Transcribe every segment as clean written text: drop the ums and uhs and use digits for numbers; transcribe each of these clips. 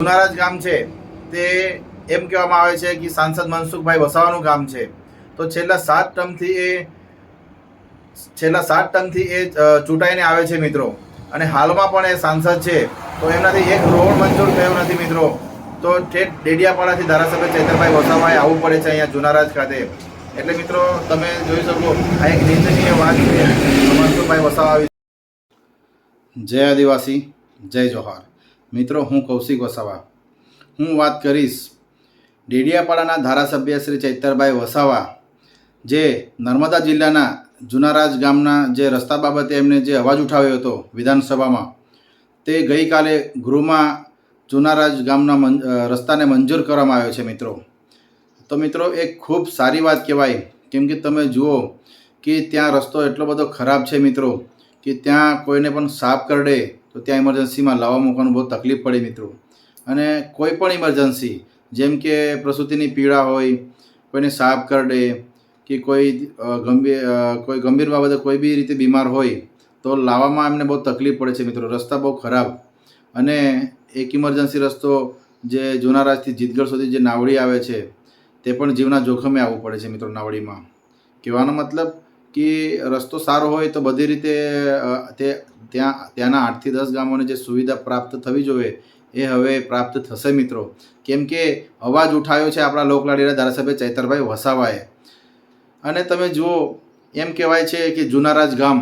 જુનારાજ ગામ છે તે એમ કહેવામાં આવે છે કે સાંસદ મનસુખભાઈ વસાવાનું ગામ છે. તો છેલ્લા 7 ટર્મથી એ ચૂંટાઈને આવે છે મિત્રો, અને હાલમાં પણ એ સાંસદ છે. તો એમનાથી એક રોડ મંજૂર થયો નથી મિત્રો. તો ઠેઠ ડેડિયાપાડાથી ધારાસભ્ય ચૈતરભાઈ વસાવાએ આવવું પડે છે અહીંયા જુનારાજ ખાતે. એટલે મિત્રો તમે જોઈ શકો, આ એક નિંદનીય વાત છે મનસુખભાઈ વસાવા. જય આદિવાસી, જય જોહાર. મિત્રો, હું કૌશિક વસાવા. હું વાત કરીશ ડેડિયાપાડાના ધારાસભ્ય શ્રી ચૈતરભાઈ વસાવા, જે નર્મદા જિલ્લાના જુનારાજ ગામના જે રસ્તા બાબતે એમને જે અવાજ ઉઠાવ્યો હતો વિધાનસભામાં, તે ગઈકાલે ગૃહમાં જુનારાજ ગામના રસ્તાને મંજૂર કરવામાં આવ્યો છે મિત્રો. તો મિત્રો એક ખૂબ સારી વાત કહેવાય, કેમ કે તમે જુઓ કે ત્યાં રસ્તો એટલો બધો ખરાબ છે મિત્રો કે ત્યાં કોઈને પણ સાપ કરડે તો ત્યાં ઇમરજન્સીમાં લાવવા મૂકવાનું બહુ તકલીફ પડે મિત્રો. અને કોઈ પણ ઇમરજન્સી, જેમ કે પ્રસૂતિની પીડા હોય, કોઈને સાપ કરડે કે કોઈ ગંભીર બાબતે કોઈ બી રીતે બીમાર હોય તો લાવવામાં એમને બહુ તકલીફ પડે છે મિત્રો. રસ્તા બહુ ખરાબ, અને એક ઇમરજન્સી રસ્તો જે જુનારાજથી જીતગઢ સુધી જે નાવડી આવે છે તે પણ જીવના જોખમે આવવું પડે છે મિત્રો નાવડીમાં. કહેવાનો મતલબ કે રસ્તો સારો હોય તો બધી રીતે ત્યાંના 8 થી 10 ગામોને જે સુવિધા પ્રાપ્ત થવી જોઈએ એ હવે પ્રાપ્ત થશે મિત્રો. કેમ કે અવાજ ઉઠાવ્યો છે આપણા લોકલાડીના ધારાસભ્ય ચૈતરભાઈ વસાવાએ. અને તમે જુઓ, એમ કહેવાય છે કે જુનારાજ ગામ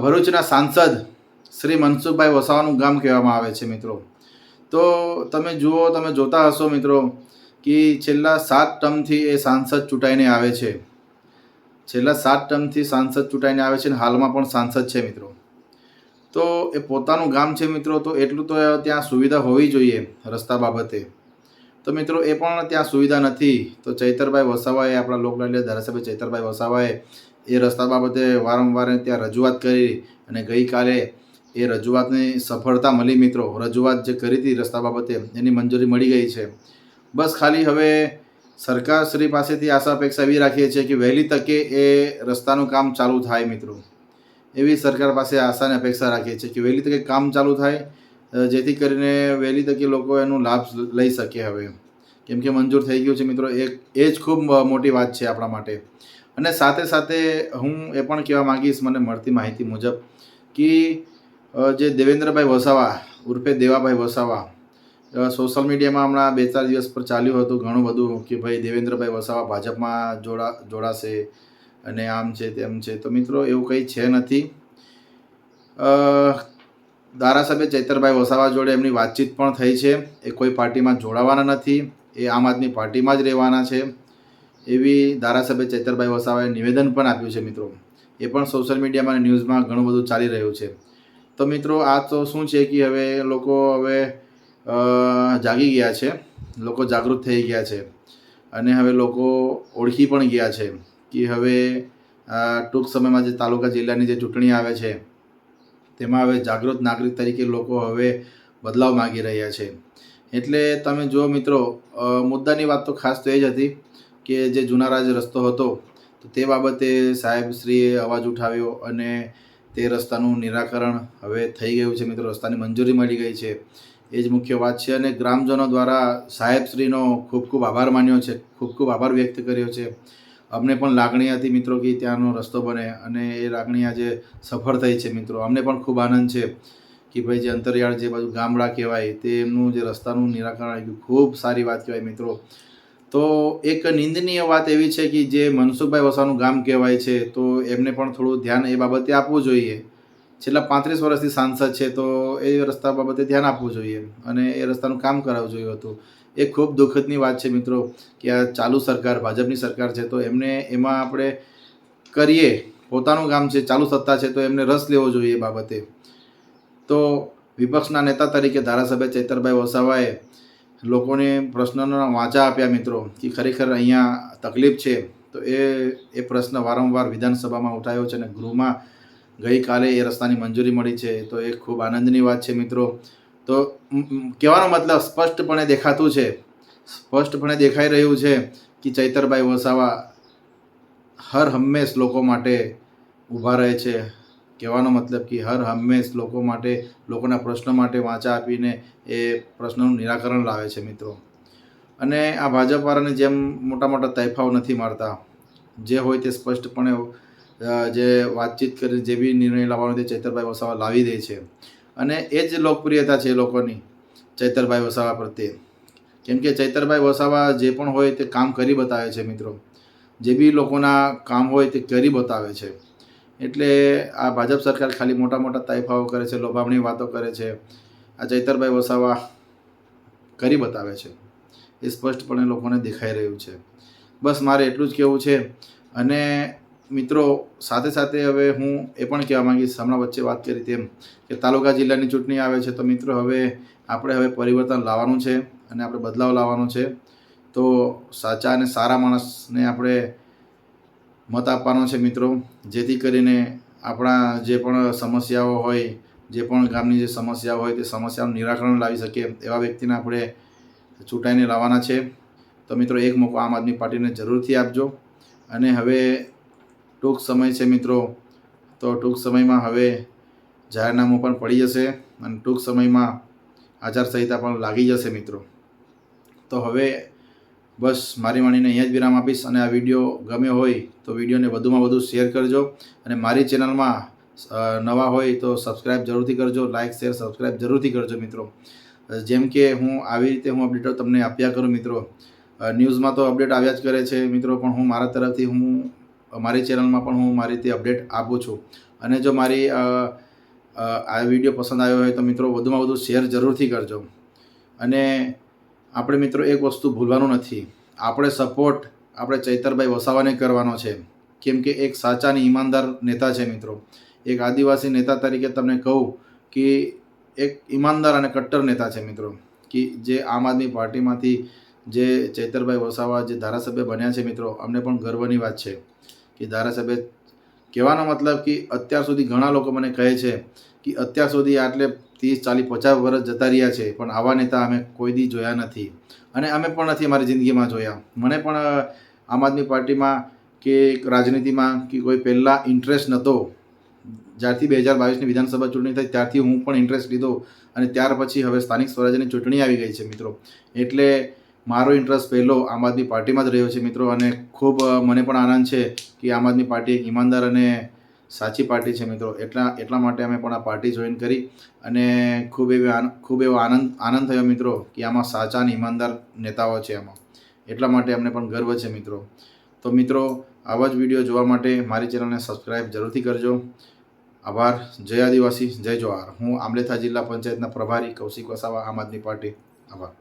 ભરૂચના સાંસદ શ્રી મનસુખભાઈ વસાવાનું ગામ કહેવામાં આવે છે મિત્રો. તો તમે જુઓ, તમે જોતા હશો મિત્રો કે છેલ્લા 7 ટર્મથી એ સાંસદ ચૂંટાઈને આવે છે. અને હાલમાં પણ સાંસદ છે મિત્રો. તો એ પોતાનું ગામ છે મિત્રો, તો એટલું તો ત્યાં સુવિધા હોવી જોઈએ રસ્તા બાબતે. તો મિત્રો એ પણ ત્યાં સુવિધા નથી. તો ચૈતરભાઈ વસાવાએ, આપણા લોકલાડીના ધારાસભ્ય ચૈતરભાઈ વસાવાએ એ રસ્તા બાબતે વારંવાર ત્યાં રજૂઆત કરી, અને ગઈકાલે એ રજૂઆતની સફળતા મળી મિત્રો. રજૂઆત જે કરી હતી રસ્તા બાબતે એની મંજૂરી મળી ગઈ છે. બસ ખાલી હવે સરકારશ્રી પાસેથી આશા અપેક્ષા એવી રાખીએ છીએ કે વહેલી તકે એ રસ્તાનું કામ ચાલુ થાય મિત્રો. એવી સરકાર પાસે આશા અને અપેક્ષા રાખીએ છીએ કે વહેલી તકે કામ ચાલુ થાય, જેથી કરીને વહેલી તકે લોકો એનો લાભ લઈ શકે હવે. કેમ કે મંજૂર થઈ ગયું છે મિત્રો. એ જ ખૂબ મોટી વાત છે આપણા માટે. અને સાથે સાથે હું એ પણ કહેવા માગીશ, મને મળતી માહિતી મુજબ કે જે દેવેન્દ્રભાઈ વસાવા ઉર્ફે દેવાભાઈ વસાવા, સોશિયલ મીડિયામાં હમણાં 2-4 દિવસ પર ચાલ્યું હતું ઘણું બધું કે ભાઈ દેવેન્દ્રભાઈ વસાવા ભાજપમાં જોડાશે અને આમ છે તેમ છે. તો મિત્રો એવું કંઈ છે નથી. ધારાસભ્ય ચૈતરભાઈ વસાવા જોડે એમની વાતચીત પણ થઈ છે. એ કોઈ પાર્ટીમાં જોડાવાના નથી, એ આમ આદમી પાર્ટીમાં જ રહેવાના છે, એવી ધારાસભ્ય ચૈતરભાઈ વસાવાએ નિવેદન પણ આપ્યું છે મિત્રો. એ પણ સોશિયલ મીડિયામાં અને ન્યૂઝમાં ઘણું બધું ચાલી રહ્યું છે. તો મિત્રો આ તો શું છે કે હવે લોકો જાગી ગયા છે, લોકો જાગૃત થઈ ગયા છે, અને હવે લોકો ઓળખી પણ ગયા છે કે હવે ટૂંક સમયમાં જે તાલુકા જિલ્લાની જે ચૂંટણી આવે છે તેમાં હવે જાગૃત નાગરિક તરીકે લોકો હવે બદલાવ માગી રહ્યા છે. એટલે તમે જુઓ મિત્રો, મુદ્દાની વાત તો ખાસ તો એ જ હતી કે જે જુનારાજ રસ્તો હતો તો તે બાબતે સાહેબશ્રીએ અવાજ ઉઠાવ્યો, અને તે રસ્તાનું નિરાકરણ હવે થઈ ગયું છે મિત્રો. રસ્તાની મંજૂરી મળી ગઈ છે, એ જ મુખ્ય વાત છે. અને ગ્રામજનો દ્વારા સાહેબશ્રીનો ખૂબ ખૂબ આભાર માન્યો છે, ખૂબ ખૂબ આભાર વ્યક્ત કર્યો છે. અમને પણ લાગણી હતી મિત્રો કે ત્યાંનો રસ્તો બને, અને એ લાગણી આજે સફળ થઈ છે મિત્રો. અમને પણ ખૂબ આનંદ છે કે ભાઈ જે અંતરિયાળ જે બાજુ ગામડા કહેવાય તે એમનું જે રસ્તાનું નિરાકરણ આવી ગયું, ખૂબ સારી વાત કહેવાય મિત્રો. તો એક નિંદનીય વાત એવી છે કે જે મનસુખભાઈ વસાવાનું ગામ કહેવાય છે, તો એમને પણ થોડું ધ્યાન એ બાબતે આપવું જોઈએ. છેલ્લા 35 વર્ષથી સાંસદ છે, તો એ રસ્તા બાબતે ધ્યાન આપવું જોઈએ અને એ રસ્તાનું કામ કરાવવું જોઈએ હતું. એ ખૂબ દુઃખદની વાત છે મિત્રો કે આ ચાલુ સરકાર, ભાજપની સરકાર છે, તો એમને એમાં આપણે કરીએ, પોતાનું ગામ છે, ચાલુ સત્તા છે, તો એમને રસ લેવો જોઈએ એ બાબતે. તો વિપક્ષના નેતા તરીકે ધારાસભ્ય ચૈતરભાઈ વસાવાએ લોકોને પ્રશ્નના વાંચા આપ્યા મિત્રો કે ખરેખર અહીંયા તકલીફ છે. તો એ પ્રશ્ન વારંવાર વિધાનસભામાં ઉઠાવ્યો છે, અને ગૃહમાં ગઈકાલે એ રસ્તાની મંજૂરી મળી છે. તો એ ખૂબ આનંદની વાત છે મિત્રો. તો કહેવાનો મતલબ સ્પષ્ટપણે દેખાતું છે, સ્પષ્ટપણે દેખાઈ રહ્યું છે કે ચૈતરભાઈ વસાવા હર હંમેશ લોકો માટે ઊભા રહે છે, કહેવાનો મતલબ કે હર હંમેશ લોકો માટે, લોકોના પ્રશ્નો માટે વાંચા આપીને એ પ્રશ્નોનું નિરાકરણ લાવે છે મિત્રો. અને આ ભાજપવાળાની જેમ મોટા મોટા તૈફાઓ નથી મારતા. જે હોય તે સ્પષ્ટપણે જે વાતચીત કરી જે બી નિર્ણય લાવવાનો તે ચૈતરભાઈ વસાવા લાવી દે છે. અને એ જ લોકપ્રિયતા છે એ લોકોની ચૈતરભાઈ વસાવા પ્રત્યે. કેમ કે ચૈતરભાઈ વસાવા જે પણ હોય તે કામ કરી બતાવે છે મિત્રો. જે બી લોકોના કામ હોય તે કરી બતાવે છે. એટલે આ ભાજપ સરકાર ખાલી મોટા મોટા તાઇફાઓ કરે છે, લોભામણી વાતો કરે છે. આ ચૈતરભાઈ વસાવા કરી બતાવે છે. એ સ્પષ્ટપણે લોકોને દેખાઈ રહ્યું છે. બસ મારે એટલું જ કહેવું છે. અને મિત્રો સાથે સાથે હવે હું એ પણ કહેવા માંગીશ, હમણાં વચ્ચે વાત કરી તેમ કે તાલુકા જિલ્લાની ચૂંટણી આવે છે. તો મિત્રો આપણે પરિવર્તન લાવવાનું છે અને આપણે બદલાવ લાવવાનો છે. તો સાચા અને સારા માણસને આપણે મત આપવાનો છે મિત્રો. જેથી કરીને આપણા જે પણ સમસ્યાઓ હોય, જે પણ ગામની જે સમસ્યાઓ હોય તે સમસ્યાનું નિરાકરણ લાવી શકીએ એવા વ્યક્તિને આપણે ચૂંટાઈને લાવવાના છે. તો મિત્રો એક મોકો આમ આદમી પાર્ટીને જરૂરથી આપજો. અને હવે ટૂંક સમય છે મિત્રો, તો ટૂંક સમયમાં હવે જાહેરનામું પણ પડી જશે અને ટૂંક સમયમાં આચારસંહિતા પણ લાગી જશે મિત્રો. તો હવે બસ મારી વાણીને અહીંયા જ વિરામ આપીશ. અને આ વિડીયો ગમ્યો હોય તો વિડીયોને વધુમાં વધુ શેર કરજો. અને મારી ચેનલમાં નવા હોય તો સબસ્ક્રાઈબ જરૂરથી કરજો. લાઇક શેર સબસ્ક્રાઈબ જરૂરથી કરજો મિત્રો. જેમ કે આવી રીતે અપડેટો તમને આપ્યા કરું મિત્રો. ન્યૂઝમાં તો અપડેટ આવ્યા જ કરે છે મિત્રો, પણ હું મારા તરફથી મારી ચેનલમાં પણ મારી રીતે અપડેટ આપું છું. અને જો મારી આ વિડીયો પસંદ આવ્યો હોય તો મિત્રો વધુમાં વધુ શેર જરૂરથી કરજો. અને આપણે મિત્રો એક વસ્તુ ભૂલવાનું નથી, આપણે સપોર્ટ આપણે ચૈતરભાઈ વસાવાને કરવાનો છે. કેમ કે એક સાચા અને ઈમાનદાર નેતા છે મિત્રો. એક આદિવાસી નેતા તરીકે તમને કહું કે એક ઈમાનદાર અને કટ્ટર નેતા છે મિત્રો. કે જે આમ આદમી પાર્ટીમાંથી જે ચૈતરભાઈ વસાવા જે ધારાસભ્ય બન્યા છે મિત્રો, અમને પણ ગર્વની વાત છે કે ધારાસભ્ય કહેવાનો મતલબ કે અત્યાર સુધી ઘણા લોકો મને કહે છે કે અત્યાર સુધી આટલે 30, 40, 50 વર્ષ જતા રહ્યા છે પણ આવા નેતા અમે કોઈ દી જોયા નથી. અને અમે પણ નથી અમારી જિંદગીમાં જોયા. મને પણ આમ આદમી પાર્ટીમાં કે રાજનીતિમાં કે કોઈ પહેલાં ઇન્ટરેસ્ટ નહોતો. જ્યારથી 2022ની વિધાનસભા ચૂંટણી થઈ ત્યારથી હું પણ ઇન્ટરેસ્ટ લીધો. અને ત્યાર પછી હવે સ્થાનિક સ્વરાજ્યની ચૂંટણી આવી ગઈ છે મિત્રો. એટલે મારો ઇન્ટરેસ્ટ પહેલો આમ આદમી પાર્ટીમાં જ રહ્યો છે મિત્રો. અને ખૂબ મને પણ આનંદ છે કે આમ આદમી પાર્ટી એક ઈમાનદાર અને સાચી પાર્ટી છે મિત્રો. એટલા માટે અમે પણ આ પાર્ટી જોઈન કરી. અને ખૂબ એવો આનંદ થયો મિત્રો કે આમાં સાચા અને ઈમાનદાર નેતાઓ છે આમાં. એટલા માટે અમને પણ ગર્વ છે મિત્રો. તો મિત્રો આવા જ વિડીયો જોવા માટે મારી ચેનલને સબસ્ક્રાઈબ જરૂરથી કરજો. આભાર. જય આદિવાસી, જય જોહાર. હું આમલેથા જિલ્લા પંચાયતના પ્રભારી કૌશિક વસાવા, આમ આદમી પાર્ટી. આભાર.